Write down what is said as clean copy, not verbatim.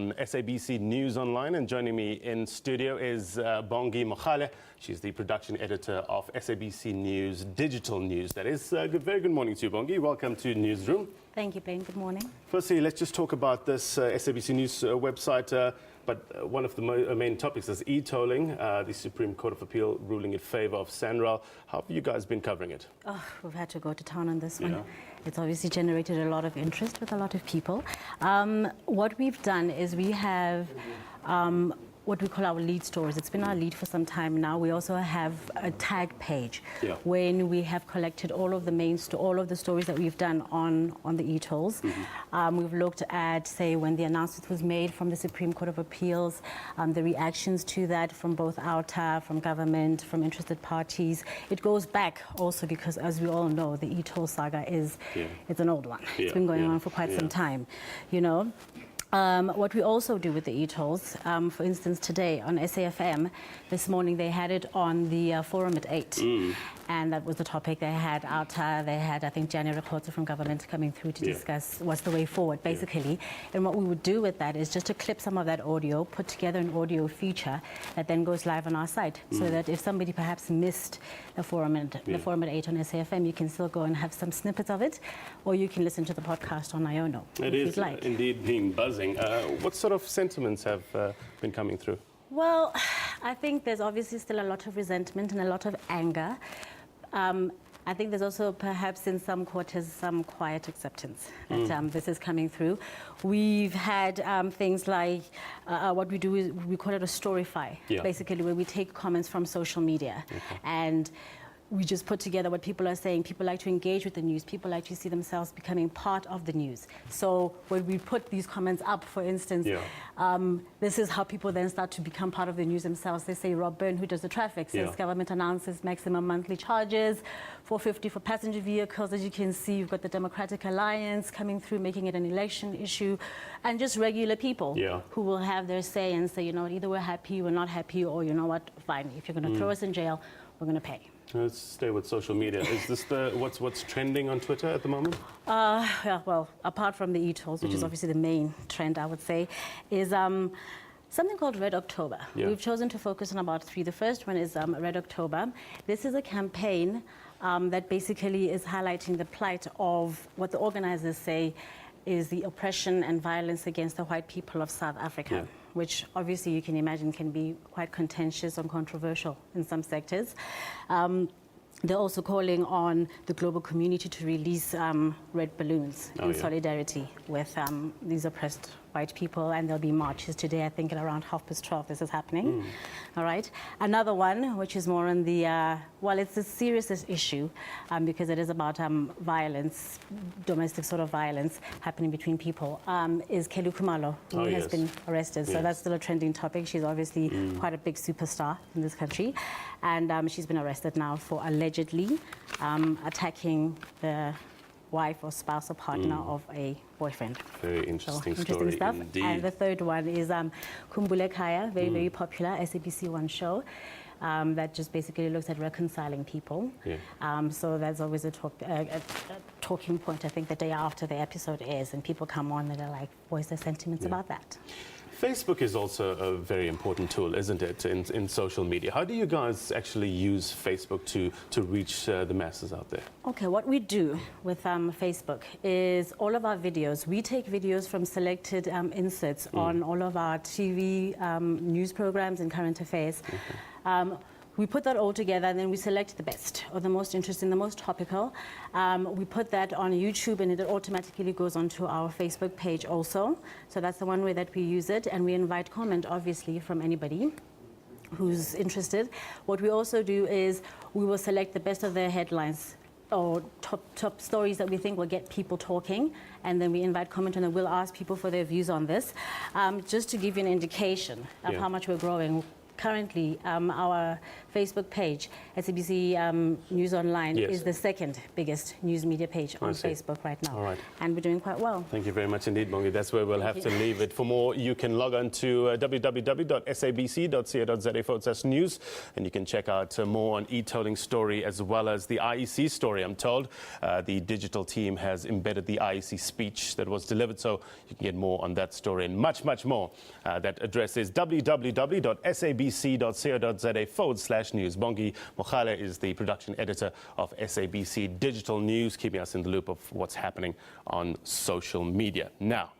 SABC News Online, and joining me in studio is Bongi Mogale. She's the production editor of SABC News Digital News. That is very good morning to you, Bongi. Welcome to Newsroom. Thank you, Blaine. Good morning. Firstly, let's just talk about this SABC News website. But one of the main topics is e-tolling, the Supreme Court of Appeal ruling in favor of Sanral. How have you guys been covering it? Oh, we've had to go to town on this one. It's obviously generated a lot of interest with a lot of people. What we've done is we have what we call our lead stories. It's been our lead for some time now. We also have a tag page when we have collected all of the stories that we've done on the e-tolls. We've looked at, say, when the announcement was made from the Supreme Court of Appeals, the reactions to that from both outer, from government, from interested parties. It goes back also because, as we all know, the e-toll saga it's an old one. It's been going on for quite some time, you know. What we also do with the e-tolls, for instance, today on SAFM, this morning they had it on the forum at 8. And that was the topic. They had outer, they had, I think, January reports from government coming through to discuss what's the way forward, basically. And what we would do with that is just to clip some of that audio, put together an audio feature that then goes live on our site. So that if somebody perhaps missed the forum at 8 on SAFM, you can still go and have some snippets of it, or you can listen to the podcast on Iono. It is indeed being buzzing. What sort of sentiments have been coming through? Well, I think there's obviously still a lot of resentment and a lot of anger. I think there's also perhaps in some quarters some quiet acceptance that this is coming through. We've had things like what we do is we call it a storyfy, basically where we take comments from social media and we just put together what people are saying. People like to engage with the news. People like to see themselves becoming part of the news. So when we put these comments up, for instance, this is how people then start to become part of the news themselves. They say Rob Byrne, who does the traffic, says government announces maximum monthly charges, $450 for passenger vehicles. As you can see, you've got the Democratic Alliance coming through, making it an election issue, and just regular people who will have their say and say, you know, either we're happy, we're not happy, or you know what, fine, if you're going to throw us in jail, we're going to pay. Let's stay with social media. Is this what's trending on Twitter at the moment? Yeah, well, apart from the e-tolls, which is obviously the main trend, I would say, is something called Red October. We've chosen to focus on about 3. The first one is Red October. This is a campaign that basically is highlighting the plight of what the organizers say is the oppression and violence against the white people of South Africa, which obviously you can imagine can be quite contentious and controversial in some sectors. They're also calling on the global community to release red balloons in solidarity with these oppressed white people, and there'll be marches today, I think at around 12:30 this is happening. All right. Another one, which is more on the, well, it's a serious issue because it is about violence, domestic sort of violence happening between people, is Kelly Khumalo, who has been arrested. So that's still a trending topic. She's obviously quite a big superstar in this country. And she's been arrested now for allegedly attacking the wife or spouse or partner of a boyfriend. Very interesting story stuff. Indeed. And the third one is Khumbule Khaya, very popular SABC One show that just basically looks at reconciling people. So that's always a talking point, I think, the day after the episode airs, and people come on and they're like, voice their sentiments about that. Facebook is also a very important tool, isn't it, in social media? How do you guys actually use Facebook to reach the masses out there? Okay, what we do with Facebook is all of our videos. We take videos from selected inserts on all of our TV news programs and current affairs. We put that all together and then we select the best or the most interesting, the most topical. We put that on YouTube and it automatically goes onto our Facebook page also. So that's the one way that we use it, and we invite comment obviously from anybody who's interested. What we also do is we will select the best of their headlines or top stories that we think will get people talking, and then we invite comment and then we'll ask people for their views on this. Just to give you an indication of how much we're growing. currently our Facebook page, SABC News Online, Yes. is the second biggest news media page on see. Facebook right now. All right. And we're doing quite well. Thank you very much indeed, Bongi. That's where we'll have to leave it. For more, you can log on to www.sabc.co.za/news, and you can check out more on e-tolling story as well as the IEC story. I'm told the digital team has embedded the IEC speech that was delivered, so you can get more on that story and much, much more. That address is www.sabc.co.za/news. Bongi Mogale is the production editor of SABC Digital News, keeping us in the loop of what's happening on social media. Now,